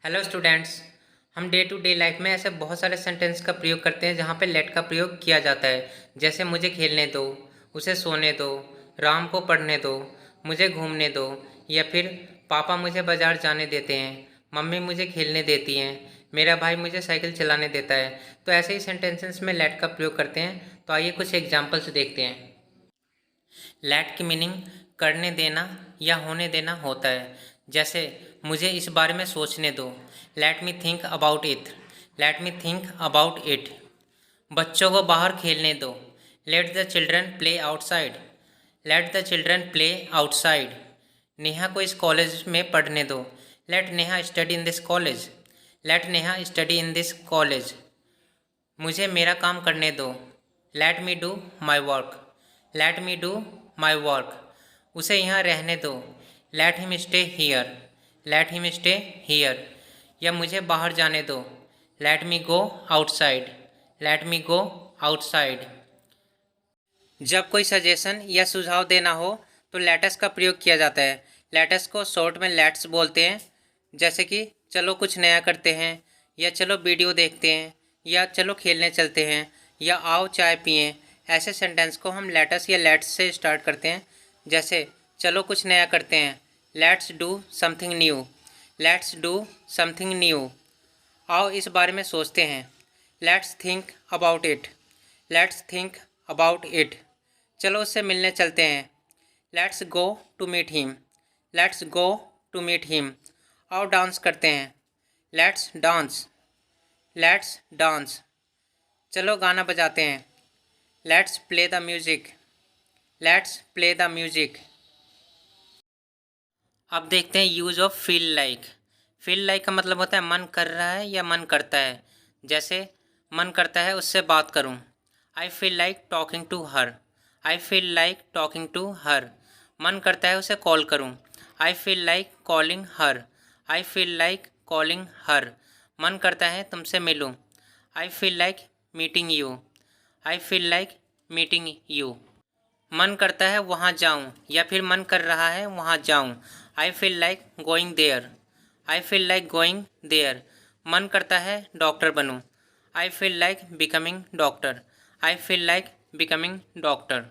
Hello students. हम day to day life में ऐसे बहुत सारे सेंटेंस का प्रयोग करते हैं जहाँ पे लेट का प्रयोग किया जाता है। जैसे मुझे खेलने दो, उसे सोने दो, राम को पढ़ने दो, मुझे घूमने दो, या फिर पापा मुझे बाजार जाने देते हैं, मम्मी मुझे खेलने देती हैं, मेरा भाई मुझे साइकिल चलाने देता है। तो ऐसे ही सेंटेंसेस में लेट का प्रयोग करते हैं। तो आइए कुछ एग्जाम्पल्स देखते हैं। लेट की मीनिंग करने देना या होने देना होता है। जैसे मुझे इस बारे में सोचने दो, let me think about it. Let me think about it. बच्चों को बाहर खेलने दो, let the children play outside. Let the children play outside. Neha को इस कॉलेज में पढ़ने दो, let Neha study in this college. Let Neha study in this college. मुझे मेरा काम करने दो, let me do my work. Let me do my work. उसे यहाँ रहने दो, let him stay here. Late him stay here. या मुझे बाहर जाने दो, लेट मी go outside. Let me go outside. जब कोई सजेशन या सुझाव देना हो तो लेटस का प्रयोग किया जाता है। लेटस को शॉर्ट में लेट्स बोलते हैं। जैसे कि चलो कुछ नया करते हैं, या चलो वीडियो देखते हैं, या चलो खेलने चलते हैं, या आओ चाय पिएं। ऐसे सेंटेंस को हम लेटस या लेट्स से स्टार्ट करते हैं। जैसे चलो कुछ नया करते हैं, let's do something new. Let's do something new. आओ इस बारे में सोचते हैं, let's think about it. Let's think about it. चलो उससे मिलने चलते हैं, let's go to meet him. Let's go to meet him. आओ डांस करते हैं, लेट्स डांस। Let's dance. चलो गाना बजाते हैं, let's play the music. Let's play the music. अब देखते हैं use of feel like. Feel like का मतलब होता है मन कर रहा है या मन करता है। जैसे मन करता है उससे बात करूं, I feel like talking to her. I feel like talking to her. मन करता है उसे कॉल करूं, I feel like calling her. I feel like calling her. मन करता है तुमसे मिलूं, I feel like meeting you. I feel like meeting you. मन करता है वहाँ जाऊँ, या फिर मन कर रहा है वहाँ जाऊँ, I feel like going there. I feel like going there. मन करता है डॉक्टर बनूँ, I feel like becoming doctor. I feel like becoming doctor.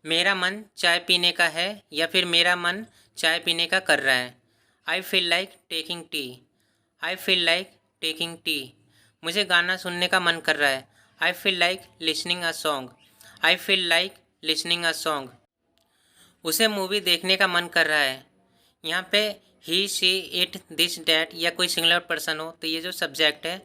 मेरा मन चाय पीने का है, या फिर मेरा मन चाय पीने का कर रहा है, आई फील लाइक टेकिंग टी। आई फील लाइक टेकिंग टी। मुझे गाना सुनने का मन कर रहा है, आई feel like listening a song. I feel like listening a song. उसे मूवी देखने का मन कर रहा है। यहाँ पे ही, शी, इट, दिस, डैट या कोई सिंगुलर पर्सन हो तो ये जो सब्जेक्ट है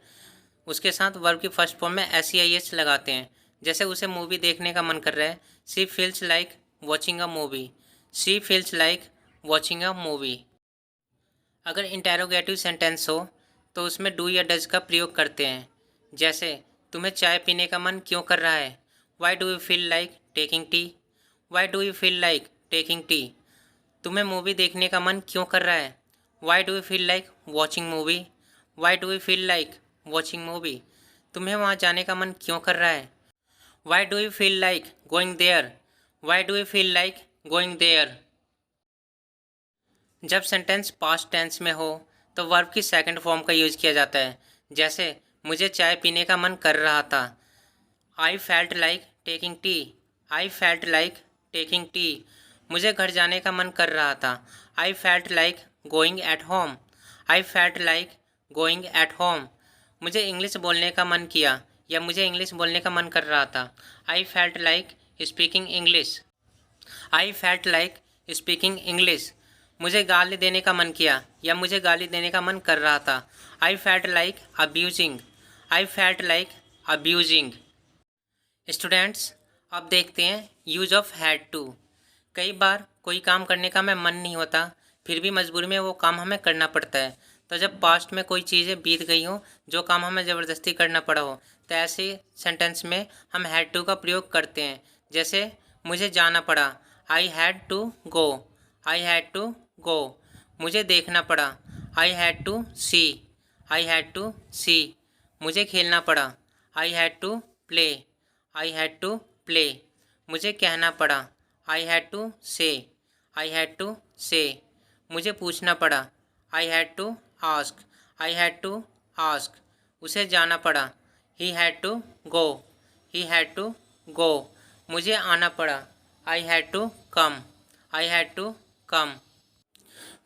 उसके साथ वर्ब की फर्स्ट फॉर्म में एस ई आई एच लगाते हैं। जैसे उसे मूवी देखने का मन कर रहा है, she feels like watching a movie. She feels like watching a movie. अगर इंटेरोगेटिव सेंटेंस हो तो उसमें डू या डज का प्रयोग करते हैं। जैसे तुम्हें चाय पीने का मन क्यों कर रहा है, why do you feel like taking tea. Why do you feel like taking tea. तुम्हें मूवी देखने का मन क्यों कर रहा है, why do you feel like watching movie. Why do you feel like watching movie. तुम्हें वहाँ जाने का मन क्यों कर रहा है, why do you feel like going there. Why do you feel like going there. जब सेंटेंस पास्ट टेंस में हो तो वर्ब की सेकंड फॉर्म का यूज किया जाता है। जैसे मुझे चाय पीने का मन कर रहा था, I felt like taking T. I felt like taking T. मुझे घर जाने का मन कर रहा था, I felt like going at home. I felt like going at home. मुझे इंग्लिश बोलने का मन किया, या मुझे इंग्लिश बोलने का मन कर रहा था, I felt like speaking English. I felt like speaking English. मुझे गाली देने का मन किया, या मुझे गाली देने का मन कर रहा था, I felt like abusing. I felt like abusing. Students, अब देखते हैं यूज ऑफ हैड टू। कई बार कोई काम करने का हमें मन नहीं होता, फिर भी मजबूरी में वो काम हमें करना पड़ता है। तो जब पास्ट में कोई चीज़ें बीत गई हो, जो काम हमें ज़बरदस्ती करना पड़ा हो, तो ऐसे सेंटेंस में हम हैड टू का प्रयोग करते हैं। जैसे मुझे जाना पड़ा, I had to go. I had to go. मुझे देखना पड़ा, I had to see. I had to see. मुझे खेलना पड़ा, I had to play. I had to play. मुझे कहना पड़ा, आई हैड टू से। आई हैड टू से। मुझे पूछना पड़ा, I had to ask, I had to ask. उसे जाना पड़ा, he had to go, he had to go. मुझे आना पड़ा, I had to come, I had to come.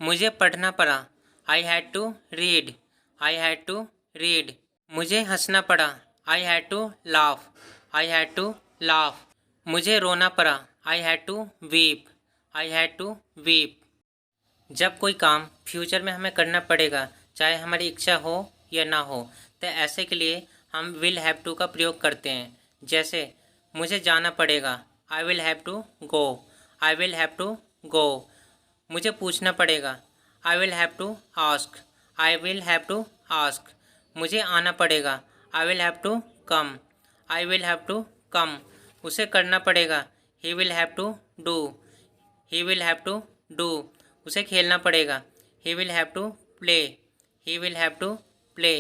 मुझे पढ़ना पड़ा, I had to read, I had to read. मुझे हंसना पड़ा, I had to laugh, I had to laugh. मुझे रोना पड़ा, I had to weep, I had to weep. जब कोई काम फ्यूचर में हमें करना पड़ेगा, चाहे हमारी इच्छा हो या ना हो, तो ऐसे के लिए हम विल हैव टू का प्रयोग करते हैं। जैसे मुझे जाना पड़ेगा, I will have to go, I will have to go. मुझे पूछना पड़ेगा, I will have to ask, I will have to ask. मुझे आना पड़ेगा, I will have to come, I will have to come. उसे करना पड़ेगा, he will have to do, he will have to do. उसे खेलना पड़ेगा, he will have to play, he will have to play.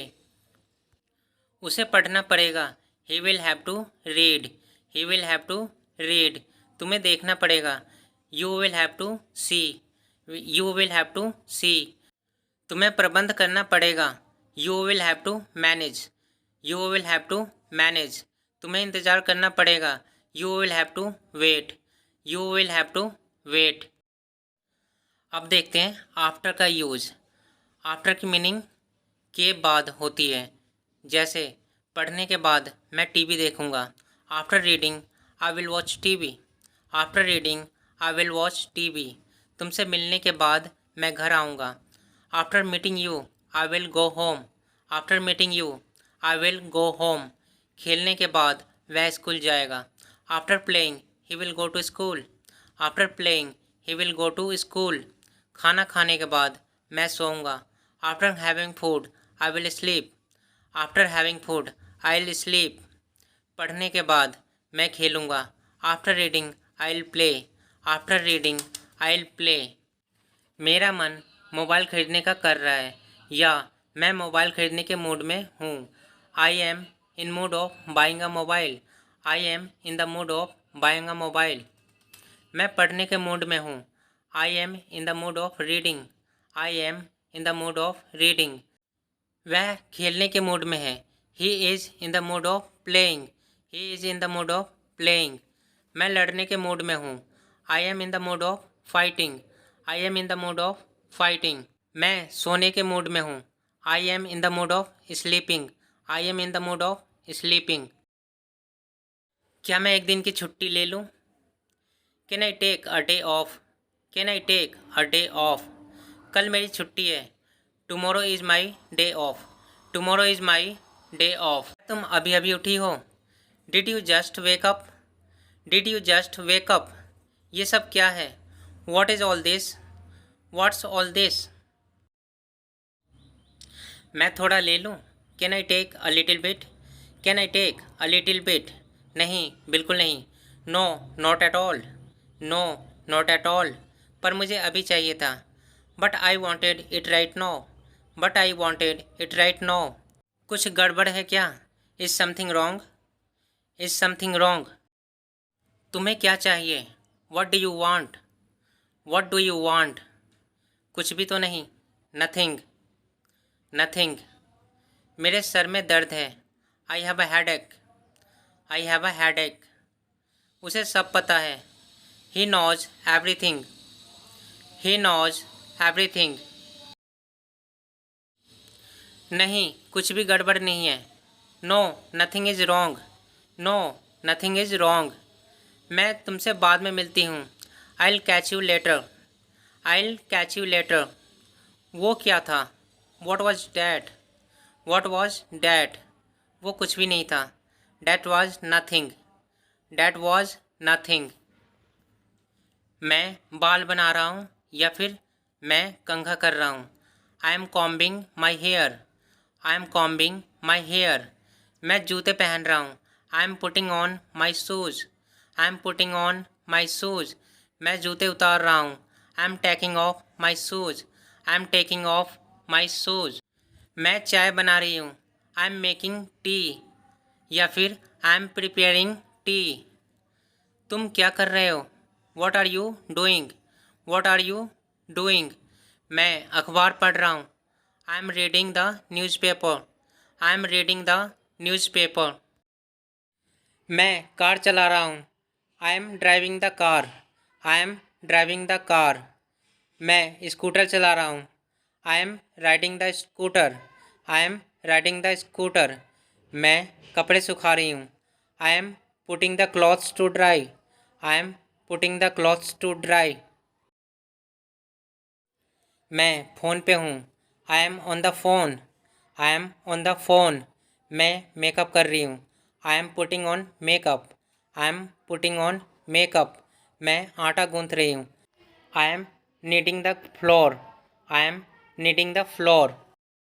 उसे पढ़ना पड़ेगा, he will have to read, he will have to read. तुम्हें देखना पड़ेगा, you will have to see, you will have to see. तुम्हें प्रबंध करना पड़ेगा, you will have to manage, you will have to manage. तुम्हें इंतज़ार करना पड़ेगा, you will have to wait, you will have to wait. अब देखते हैं आफ्टर का यूज़। आफ्टर की मीनिंग के बाद होती है। जैसे पढ़ने के बाद मैं टीवी देखूंगा, after reading I will watch TV, after reading I will watch TV. तुमसे मिलने के बाद मैं घर आऊँगा, after meeting you I will go home, after meeting you I will go home. खेलने के बाद वह स्कूल जाएगा, after playing he will go to school, after playing he will go to school. खाना खाने के बाद मैं सोऊंगा, after having food I will sleep, after having food I will sleep. पढ़ने के बाद मैं खेलूँगा, after reading I will play, after reading I will play. मेरा मन मोबाइल खरीदने का कर रहा है, या मैं मोबाइल खरीदने के मूड में हूँ। I am in mood off buying a mobile, I am in the mood of buying a mobile. मैं पढ़ने के मूड में हूँ, I am in the mood of reading, I am in the mood of reading. वह खेलने के mood में है, he is in the mood of playing, he is in the mood of playing. मैं लड़ने के मूड में हूँ, I am in the mood of fighting, I am in the mood of fighting. मैं सोने के मूड में हूँ, I am in the mood of sleeping, I am in the mood of sleeping. क्या मैं एक दिन की छुट्टी ले लूँ? Can I take a day off, can I take a day off. कल मेरी छुट्टी है, tomorrow is my day off, tomorrow is my day off. तुम अभी अभी उठी हो, did you just wake up, did you just wake up. ये सब क्या है, what is all this, what's all this. मैं थोड़ा ले लूँ, can I take a little bit, can I take a little bit. नहीं, बिल्कुल नहीं, no not at all, no not at all. पर मुझे अभी चाहिए था, but I wanted it right now, but I wanted it right now. कुछ गड़बड़ है क्या, is something wrong, is something wrong. तुम्हें क्या चाहिए, what do you want, what do you want. कुछ भी तो नहीं, नथिंग, नथिंग। मेरे सर में दर्द है, I have a headache, I have a headache. उसे सब पता है, he knows everything, he knows everything. नहीं, कुछ भी गड़बड़ नहीं है, no nothing is wrong, no nothing is wrong. मैं तुमसे बाद में मिलती हूँ, I will catch you later, I will catch you later. वो क्या था, what was that, what was that. वो कुछ भी नहीं था, that was nothing, that was nothing. मैं बाल बना रहा हूँ या फिर मैं कंघा कर रहा हूँ, I am combing my hair, I am combing my hair. मैं जूते पहन रहा हूँ, I am putting on my shoes, I am putting on my shoes. मैं जूते उतार रहा हूँ, I am taking off my shoes, I am taking off my shoes. मैं चाय बना रही हूँ, आई एम मेकिंग टी, या फिर आई एम प्रिपेयरिंग टी। तुम क्या कर रहे हो, what are you doing, what are you doing. मैं अखबार पढ़ रहा हूँ, I am reading the newspaper. I am reading the newspaper. मैं कार चला रहा हूँ। I am driving the car. I am driving the car. मैं स्कूटर चला रहा हूँ। I am riding the scooter. I am riding the scooter. मैं कपड़े सुखा रही हूँ। I am putting the clothes to dry. I am putting the clothes to dry. मैं फ़ोन पे हूँ। I am on the phone. I am on the phone. मैं makeup कर रही हूँ। I am putting on makeup. I am putting on makeup. मैं आटा गूँथ रही हूँ। I am kneading the flour. I am kneading the floor.